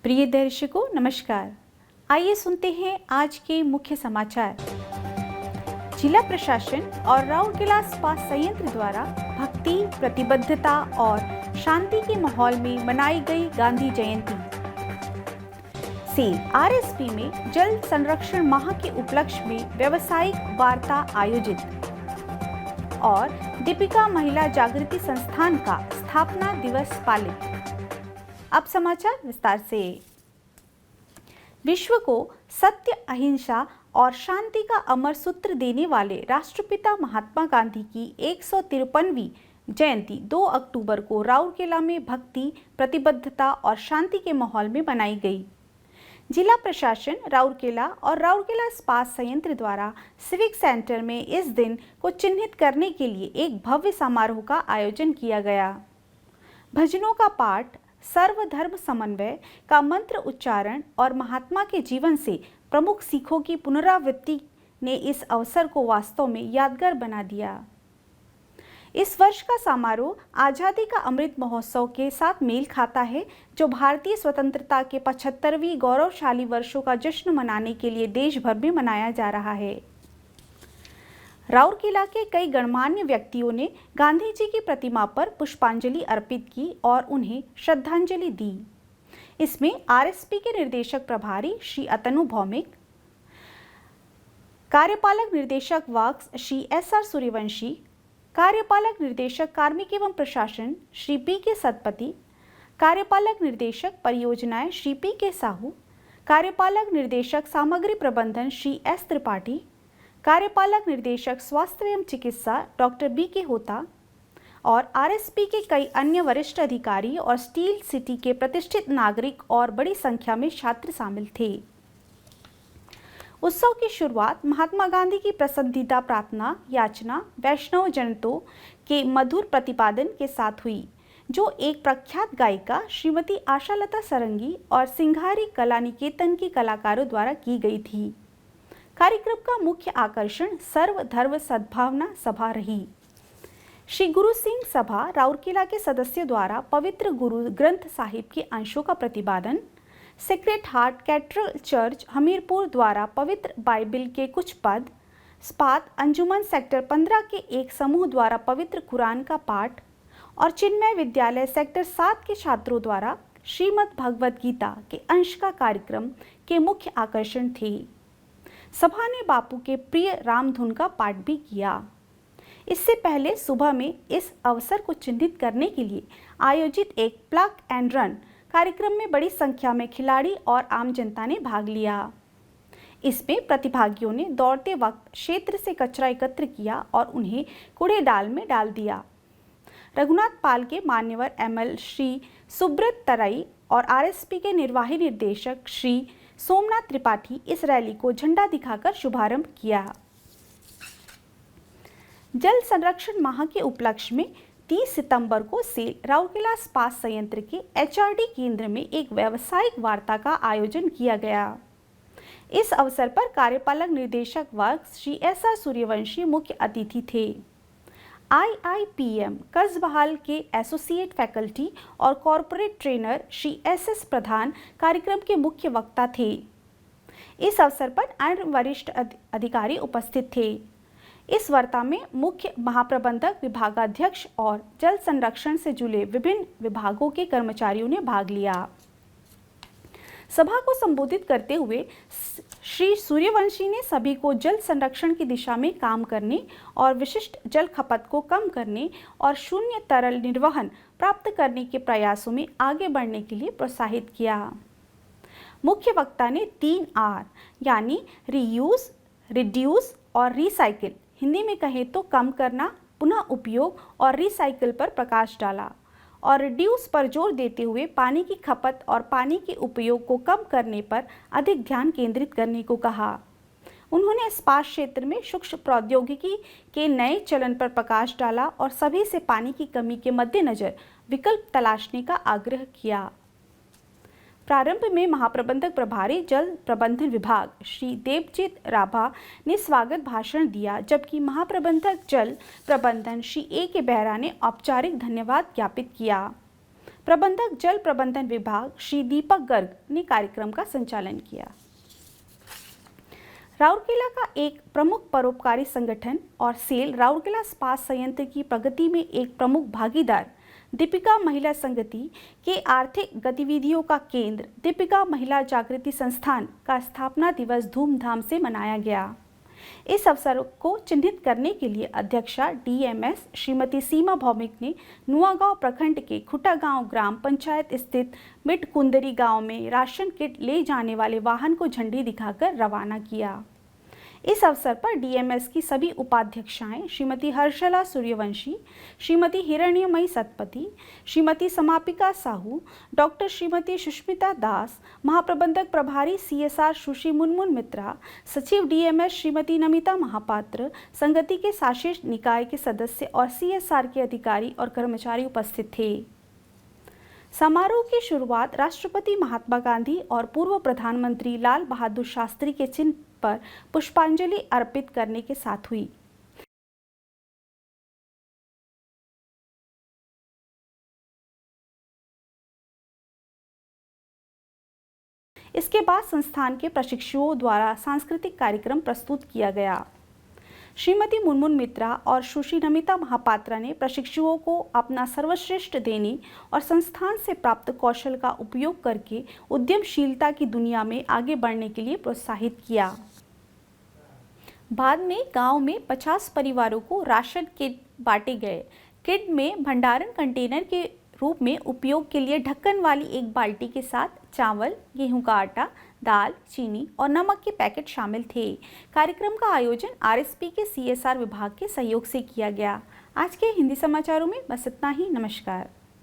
प्रिय दर्शकों नमस्कार। आइए सुनते हैं आज के मुख्य समाचार। जिला प्रशासन और राउरकेला इस्पात संयंत्र द्वारा भक्ति, प्रतिबद्धता और शांति के माहौल में मनाई गई गांधी जयंती। सेल आरएसपी में जल संरक्षण माह के उपलक्ष्य में व्यावसायिक वार्ता आयोजित और दीपिका महिला जागृति संस्थान का स्थापना दिवस पालित। अब समाचार विस्तार से। विश्व को सत्य, अहिंसा और शांति का अमर सूत्र देने वाले राष्ट्रपिता महात्मा गांधी की 153वीं जयंती 2 अक्टूबर को राउरकेला में भक्ति, प्रतिबद्धता और शांति के माहौल में मनाई गई। जिला प्रशासन राउरकेला और राउरकेला इस्पात संयंत्र द्वारा सिविक सेंटर में इस दिन को चिन्हित करने के लिए एक भव्य समारोह का आयोजन किया गया। भजनों का पाठ, सर्वधर्म समन्वय का मंत्र उच्चारण और महात्मा के जीवन से प्रमुख सीखों की पुनरावृत्ति ने इस अवसर को वास्तव में यादगार बना दिया। इस वर्ष का समारोह आज़ादी का अमृत महोत्सव के साथ मेल खाता है, जो भारतीय स्वतंत्रता के 75वीं गौरवशाली वर्षों का जश्न मनाने के लिए देश भर में मनाया जा रहा है। राउरकेला के कई गणमान्य व्यक्तियों ने गांधी जी की प्रतिमा पर पुष्पांजलि अर्पित की और उन्हें श्रद्धांजलि दी। इसमें आरएसपी के निर्देशक प्रभारी श्री अतनु भौमिक, कार्यपालक निर्देशक वर्क्स श्री एसआर सूर्यवंशी, कार्यपालक निर्देशक कार्मिक एवं प्रशासन श्री पी.के. सतपति, कार्यपालक निर्देशक परियोजनाएं श्री पी.के. साहू, कार्यपालक निर्देशक सामग्री प्रबंधन श्री एस. त्रिपाठी, कार्यपालक निर्देशक स्वास्थ्य एवं चिकित्सा डॉक्टर बी.के. होता और आरएसपी के कई अन्य वरिष्ठ अधिकारी और स्टील सिटी के प्रतिष्ठित नागरिक और बड़ी संख्या में छात्र शामिल थे। उत्सव की शुरुआत महात्मा गांधी की पसंदीदा प्रार्थना याचना वैष्णव जनतों के मधुर प्रतिपादन के साथ हुई, जो एक प्रख्यात गायिका श्रीमती आशालता सरंगी और सिंघारी कला निकेतन के कलाकारों द्वारा की गई थी। कार्यक्रम का मुख्य आकर्षण सर्वधर्म सद्भावना सभा रही। श्री गुरु सिंह सभा राउरकेला के सदस्यों द्वारा पवित्र गुरु ग्रंथ साहिब के अंशों का प्रतिपादन, sacred heart cathedral church Hamirpur द्वारा पवित्र बाइबिल के कुछ पद, इस्पात अंजुमन सेक्टर 15 के एक समूह द्वारा पवित्र कुरान का पाठ और चिन्मय विद्यालय सेक्टर 7 के छात्रों द्वारा श्रीमद् भगवद गीता के अंश का कार्यक्रम के मुख्य आकर्षण थे। सभा ने बापू के प्रिय रामधुन का पाठ भी किया। इससे पहले सुबह में इस अवसर को चिन्हित करने के लिए आयोजित एक प्लग एंड रन कार्यक्रम में बड़ी संख्या में खिलाड़ी और आम जनता ने भाग लिया। इसमें प्रतिभागियों ने दौड़ते वक्त क्षेत्र से कचरा एकत्र किया और उन्हें कूड़ेदान में डाल दिया। रघुनाथ पाल के मान्यवर एमएल श्री सुब्रत तराई और आरएसपी के निर्वाही निर्देशक श्री सोमनाथ त्रिपाठी इस रैली को झंडा दिखाकर शुभारंभ किया। जल संरक्षण माह के उपलक्ष्य में 30 सितंबर को सेल राउरकेला इस्पात संयंत्र के एचआरडी केंद्र में एक व्यावसायिक वार्ता का आयोजन किया गया। इस अवसर पर कार्यपालक निर्देशक वर्क्स श्री एसआर सूर्यवंशी मुख्य अतिथि थे। आईआईपीएम कसबहाल के एसोसिएट फैकल्टी और कॉरपोरेट ट्रेनर श्री एसएस प्रधान कार्यक्रम के मुख्य वक्ता थे। इस अवसर पर अन्य वरिष्ठ अधिकारी उपस्थित थे। इस वार्ता में मुख्य महाप्रबंधक, विभागाध्यक्ष और जल संरक्षण से जुड़े विभिन्न विभागों के कर्मचारियों ने भाग लिया। सभा को संबोधित करते हुए श्री सूर्यवंशी ने सभी को जल संरक्षण की दिशा में काम करने और विशिष्ट जल खपत को कम करने और शून्य तरल निर्वहन प्राप्त करने के प्रयासों में आगे बढ़ने के लिए प्रोत्साहित किया। मुख्य वक्ता ने 3 आर यानी रीयूज, रिड्यूस और रिसाइकिल, हिंदी में कहें तो कम करना, पुनः उपयोग और रिसाइकिल पर प्रकाश डाला और रिड्यूस पर जोर देते हुए पानी की खपत और पानी के उपयोग को कम करने पर अधिक ध्यान केंद्रित करने को कहा। उन्होंने इस्पात क्षेत्र में सूक्ष्म प्रौद्योगिकी के नए चलन पर प्रकाश डाला और सभी से पानी की कमी के मद्देनजर विकल्प तलाशने का आग्रह किया। प्रारंभ में महाप्रबंधक प्रभारी जल प्रबंधन विभाग श्री देवजीत राभा ने स्वागत भाषण दिया, जबकि महाप्रबंधक जल प्रबंधन श्री ए के बेहरा ने औपचारिक धन्यवाद ज्ञापित किया। प्रबंधक जल प्रबंधन विभाग श्री दीपक गर्ग ने कार्यक्रम का संचालन किया। राउरकेला का एक प्रमुख परोपकारी संगठन और सेल राउरकेला इस्पात संयंत्र की प्रगति में एक प्रमुख भागीदार दीपिका महिला संगति के आर्थिक गतिविधियों का केंद्र दीपिका महिला जागृति संस्थान का स्थापना दिवस धूमधाम से मनाया गया। इस अवसर को चिन्हित करने के लिए अध्यक्षा डीएमएस श्रीमती सीमा भौमिक ने नुआगांव प्रखंड के खुटागांव ग्राम पंचायत स्थित मिटकुंदरी गांव में राशन किट ले जाने वाले वाहन को झंडी दिखाकर रवाना किया। इस अवसर पर डीएमएस की सभी उपाध्यक्षाएं श्रीमती हर्षला सूर्यवंशी, श्रीमती हिरण्यमयी सतपथी, श्रीमती समापिका साहू, डॉक्टर श्रीमती सुष्मिता दास, महाप्रबंधक प्रभारी सीएसआर सुश्री मुनमुन मित्रा, सचिव डीएमएस श्रीमती नमिता महापात्र, संगति के शासित निकाय के सदस्य और सीएसआर के अधिकारी और कर्मचारी उपस्थित थे। समारोह की शुरुआत राष्ट्रपति महात्मा गांधी और पूर्व प्रधानमंत्री लाल बहादुर शास्त्री के चिन्ह पर पुष्पांजलि अर्पित करने के साथ हुई। इसके बाद संस्थान के प्रशिक्षुओं द्वारा सांस्कृतिक कार्यक्रम प्रस्तुत किया गया। श्रीमती मुनमुन मित्रा और सुश्री नमिता महापात्रा ने प्रशिक्षुओं को अपना सर्वश्रेष्ठ देने और संस्थान से प्राप्त कौशल का उपयोग करके उद्यमशीलता की दुनिया में आगे बढ़ने के लिए प्रोत्साहित किया। बाद में गांव में 50 परिवारों को राशन किट बांटे गए। किट में भंडारण कंटेनर के रूप में उपयोग के लिए ढक्कन वाली एक बाल्टी के साथ चावल, गेहूं का आटा, दाल, चीनी और नमक के पैकेट शामिल थे। कार्यक्रम का आयोजन आरएसपी के सीएसआर विभाग के सहयोग से किया गया। आज के हिंदी समाचारों में बस इतना ही। नमस्कार।